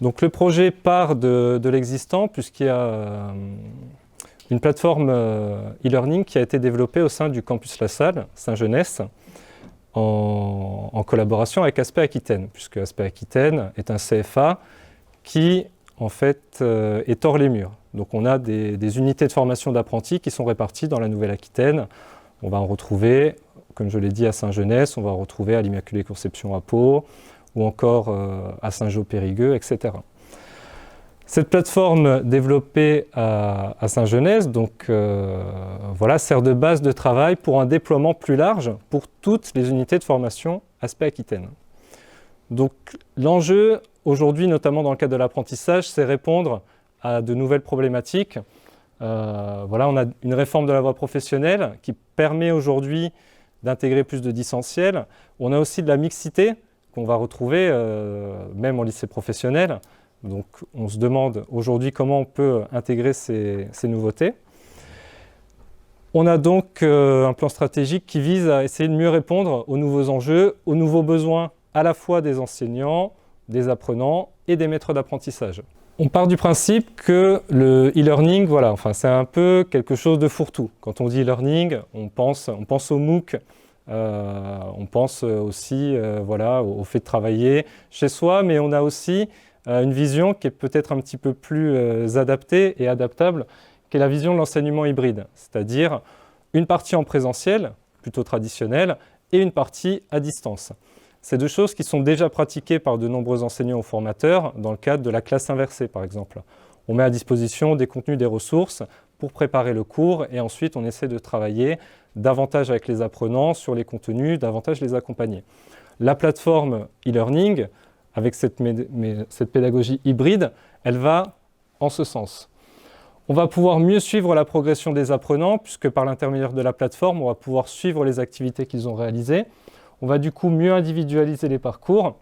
Donc le projet part de l'existant puisqu'il y a une plateforme e-learning qui a été développée au sein du campus La Salle, Saint-Genès, en collaboration avec Aspect Aquitaine, puisque Aspect Aquitaine est un CFA qui, en fait, est hors les murs. Donc on a des unités de formation d'apprentis qui sont réparties dans la Nouvelle-Aquitaine. On va en retrouver, comme je l'ai dit, à Saint-Genès, on va en retrouver à l'Immaculée Conception à Pau, ou encore à Saint-Jean-Périgueux, etc. Cette plateforme développée à Saint-Genès sert de base de travail pour un déploiement plus large pour toutes les unités de formation Aspect Aquitaine. Donc l'enjeu aujourd'hui, notamment dans le cadre de l'apprentissage, c'est répondre à de nouvelles problématiques. On a une réforme de la voie professionnelle qui permet aujourd'hui d'intégrer plus de distanciel. On a aussi de la mixité qu'on va retrouver même en lycée professionnel. Donc on se demande aujourd'hui comment on peut intégrer ces nouveautés. On a donc un plan stratégique qui vise à essayer de mieux répondre aux nouveaux enjeux, aux nouveaux besoins à la fois des enseignants, des apprenants et des maîtres d'apprentissage. On part du principe que le e-learning, c'est un peu quelque chose de fourre-tout. Quand on dit e-learning, on pense au MOOC, on pense aussi au fait de travailler chez soi, mais on a aussi une vision qui est peut-être un petit peu plus adaptée et adaptable, qui est la vision de l'enseignement hybride, c'est-à-dire une partie en présentiel, plutôt traditionnelle, et une partie à distance. C'est deux choses qui sont déjà pratiquées par de nombreux enseignants ou formateurs dans le cadre de la classe inversée, par exemple. On met à disposition des contenus, des ressources pour préparer le cours et ensuite on essaie de travailler davantage avec les apprenants sur les contenus, davantage les accompagner. La plateforme e-learning, avec cette pédagogie hybride, elle va en ce sens. On va pouvoir mieux suivre la progression des apprenants puisque par l'intermédiaire de la plateforme, on va pouvoir suivre les activités qu'ils ont réalisées. On va du coup mieux individualiser les parcours.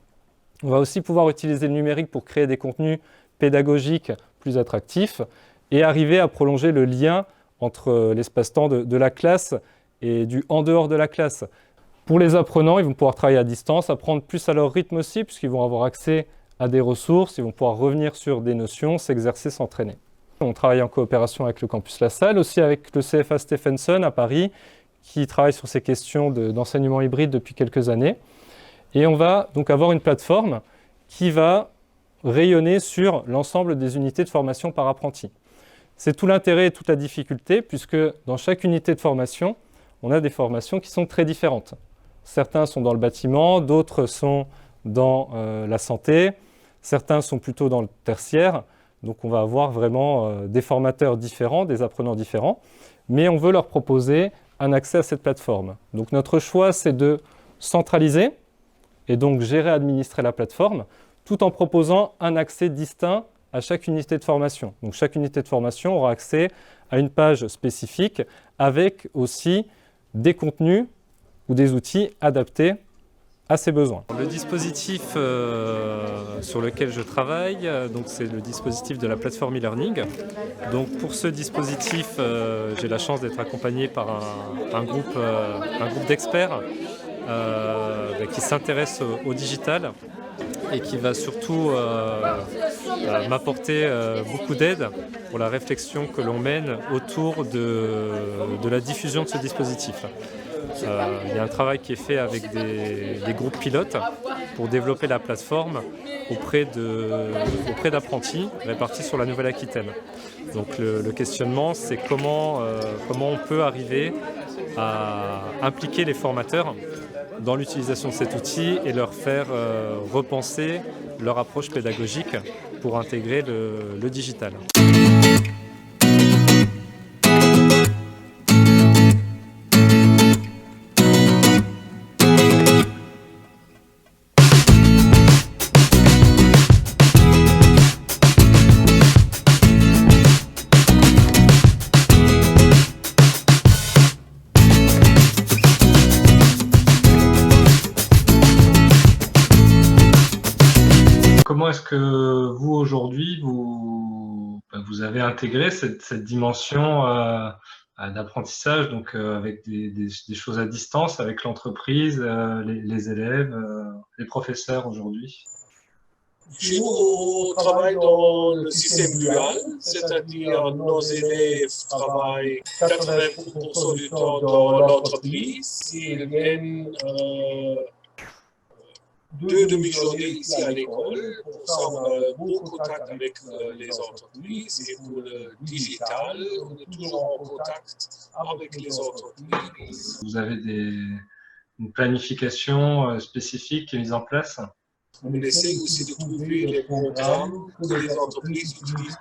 On va aussi pouvoir utiliser le numérique pour créer des contenus pédagogiques plus attractifs et arriver à prolonger le lien entre l'espace-temps de la classe et du en dehors de la classe. Pour les apprenants, ils vont pouvoir travailler à distance, apprendre plus à leur rythme aussi, puisqu'ils vont avoir accès à des ressources, ils vont pouvoir revenir sur des notions, s'exercer, s'entraîner. On travaille en coopération avec le campus La Salle, aussi avec le CFA Stephenson à Paris, qui travaille sur ces questions d'enseignement hybride depuis quelques années. Et on va donc avoir une plateforme qui va rayonner sur l'ensemble des unités de formation par apprenti. C'est tout l'intérêt et toute la difficulté, puisque dans chaque unité de formation, on a des formations qui sont très différentes. Certains sont dans le bâtiment, d'autres sont dans la santé, certains sont plutôt dans le tertiaire. Donc on va avoir vraiment des formateurs différents, des apprenants différents, mais on veut leur proposer un accès à cette plateforme. Donc notre choix, c'est de centraliser et donc gérer, administrer la plateforme, tout en proposant un accès distinct à chaque unité de formation. Donc chaque unité de formation aura accès à une page spécifique avec aussi des contenus ou des outils adaptés à ses besoins. Le dispositif sur lequel je travaille, c'est le dispositif de la plateforme e-learning. Donc pour ce dispositif, j'ai la chance d'être accompagné par un groupe d'experts qui s'intéresse au digital et qui va surtout m'apporter beaucoup d'aide pour la réflexion que l'on mène autour de la diffusion de ce dispositif. Il y a un travail qui est fait avec des groupes pilotes pour développer la plateforme auprès d'apprentis répartis sur la Nouvelle-Aquitaine. Donc le questionnement, c'est comment on peut arriver à impliquer les formateurs dans l'utilisation de cet outil et leur faire repenser leur approche pédagogique pour intégrer le digital. Comment est-ce que vous, aujourd'hui, vous avez intégré cette dimension d'apprentissage, donc avec des choses à distance, avec l'entreprise, les élèves, les professeurs aujourd'hui? Chez nous, on travaille dans le système dual, c'est-à-dire nos élèves travaillent 80% du temps dans l'entreprise. Ils viennent 2 demi-journées ici à l'école. Pour ça, on a bon contact avec les entreprises. Et pour le digital, on est toujours en contact avec les entreprises. Vous avez une planification spécifique qui est mise en place? On essaie aussi de trouver les programmes que les entreprises utilisent.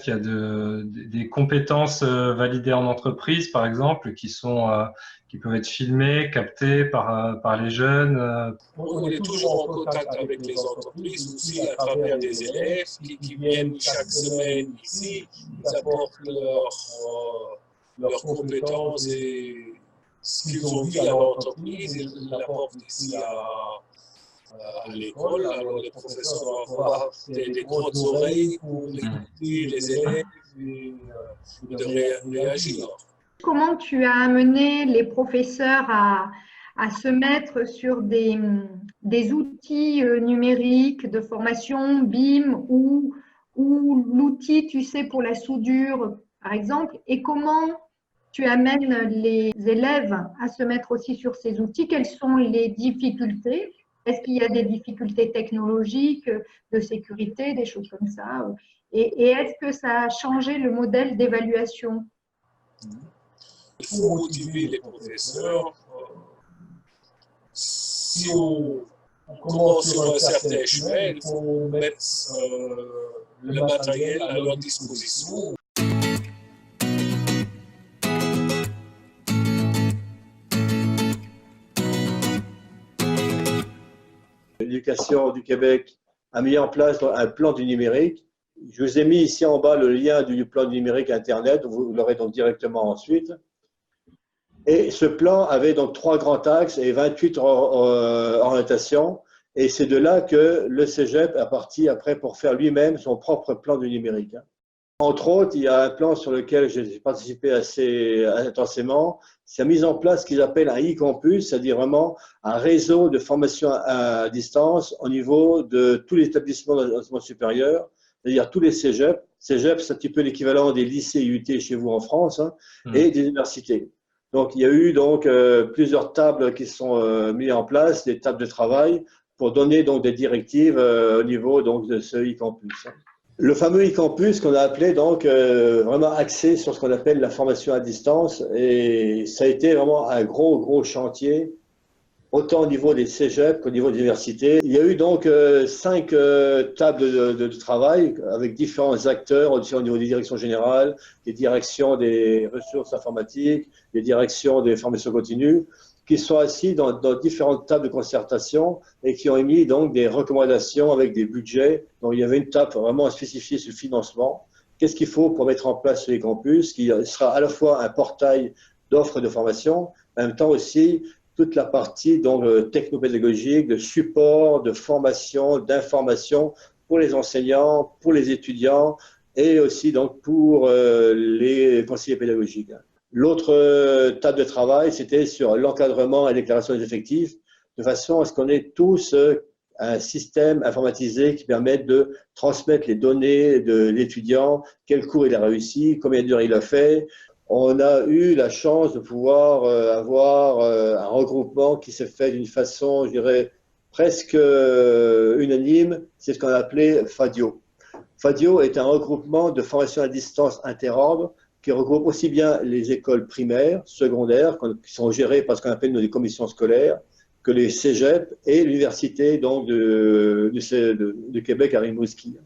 Il y a des compétences validées en entreprise, par exemple, qui peuvent être filmées, captées par les jeunes. On est toujours en contact avec les entreprises aussi à travers des élèves qui viennent chaque semaine ici. Ils apportent leurs compétences et ce qu'ils ont vu à l'entreprise, ils l'apportent ici à l'école. Alors les professeurs doivent avoir des grandes oreilles pour écouter les élèves et de réagir. Comment tu as amené les professeurs à se mettre sur des outils numériques de formation BIM ou l'outil, tu sais, pour la soudure, par exemple, et comment tu amènes les élèves à se mettre aussi sur ces outils? Quelles sont les difficultés? Est-ce qu'il y a des difficultés technologiques, de sécurité, des choses comme ça? Et est-ce que ça a changé le modèle d'évaluation? Il faut motiver les professeurs. Si on commence sur un certain chemin, il faut mettre le matériel à leur disposition. L'éducation du Québec a mis en place un plan du numérique. Je vous ai mis ici en bas le lien du plan du numérique Internet, vous l'aurez donc directement ensuite. Et ce plan avait donc 3 grands axes et 28 orientations. Et c'est de là que le Cégep est parti après pour faire lui-même son propre plan du numérique. Entre autres, il y a un plan sur lequel j'ai participé assez intensément. C'est la mise en place qu'ils appellent un e-campus, c'est-à-dire vraiment un réseau de formation à distance au niveau de tous les établissements d'enseignement supérieur, c'est-à-dire tous les cégeps. Cégep, c'est un petit peu l'équivalent des lycées UT chez vous en France, hein, et des universités. Donc, il y a eu donc plusieurs tables qui sont mises en place, des tables de travail, pour donner donc des directives au niveau donc de ce e-campus. Le fameux e-campus qu'on a appelé donc vraiment axé sur ce qu'on appelle la formation à distance, et ça a été vraiment un gros chantier, autant au niveau des cégeps qu'au niveau des universités. Il y a eu donc 5 tables de travail avec différents acteurs aussi au niveau des directions générales, des directions des ressources informatiques, des directions des formations continues, qui sont assis dans différentes tables de concertation et qui ont émis donc des recommandations avec des budgets. Donc il y avait une table vraiment spécifiée sur le financement. Qu'est-ce qu'il faut pour mettre en place les campus, qui sera à la fois un portail d'offres de formation, en même temps aussi toute la partie donc technopédagogique, de support, de formation, d'information pour les enseignants, pour les étudiants et aussi donc pour les conseillers pédagogiques. L'autre table de travail, c'était sur l'encadrement et la déclaration des effectifs, de façon à ce qu'on ait tous un système informatisé qui permette de transmettre les données de l'étudiant, quel cours il a réussi, combien d'heures il a fait. On a eu la chance de pouvoir avoir un regroupement qui s'est fait d'une façon, je dirais, presque unanime. C'est ce qu'on a appelé FADIO. FADIO est un regroupement de formation à distance interordre qui regroupe aussi bien les écoles primaires, secondaires, qui sont gérées par ce qu'on appelle des commissions scolaires, que les cégeps et l'université donc de Québec à Rimouski.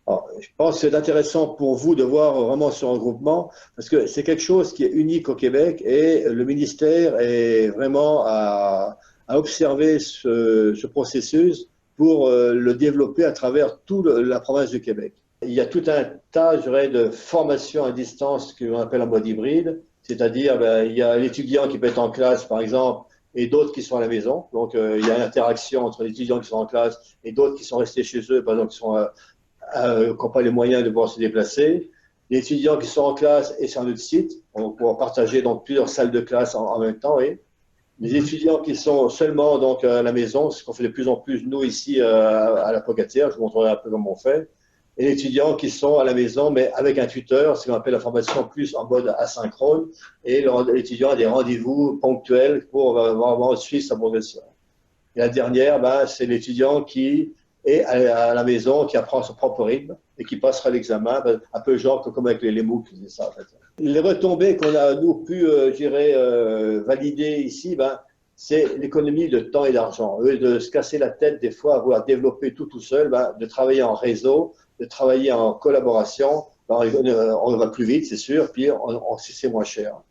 Alors, je pense que c'est intéressant pour vous de voir vraiment ce regroupement, parce que c'est quelque chose qui est unique au Québec et le ministère est vraiment à observer ce processus pour le développer à travers toute la province du Québec. Il y a tout un tas, je dirais, de formations à distance qu'on appelle en mode hybride, c'est-à-dire il y a l'étudiant qui peut être en classe, par exemple, et d'autres qui sont à la maison. Donc, il y a une interaction entre les étudiants qui sont en classe et d'autres qui sont restés chez eux, par exemple, qui n'ont pas les moyens de pouvoir se déplacer. Les étudiants qui sont en classe et sur un autre site, on pourra partager donc plusieurs salles de classe en même temps. Oui. Les étudiants qui sont seulement donc, à la maison, ce qu'on fait de plus en plus nous ici à la Pocatière, je vous montrerai un peu comment on fait, et les étudiants qui sont à la maison mais avec un tuteur, ce qu'on appelle la formation plus en mode asynchrone, et l'étudiant a des rendez-vous ponctuels pour vraiment suivre sa progression. Et la dernière, ben, c'est l'étudiant qui est à la maison, qui apprend son propre rythme et qui passera l'examen, ben, un peu genre comme avec les MOOC, c'est ça en fait. Les retombées qu'on a, nous, pu, valider ici, ben, c'est l'économie de temps et d'argent. Au lieu de se casser la tête des fois à vouloir développer tout seul, ben, de travailler en réseau, de travailler en collaboration, ben, on va plus vite, c'est sûr, puis c'est moins cher.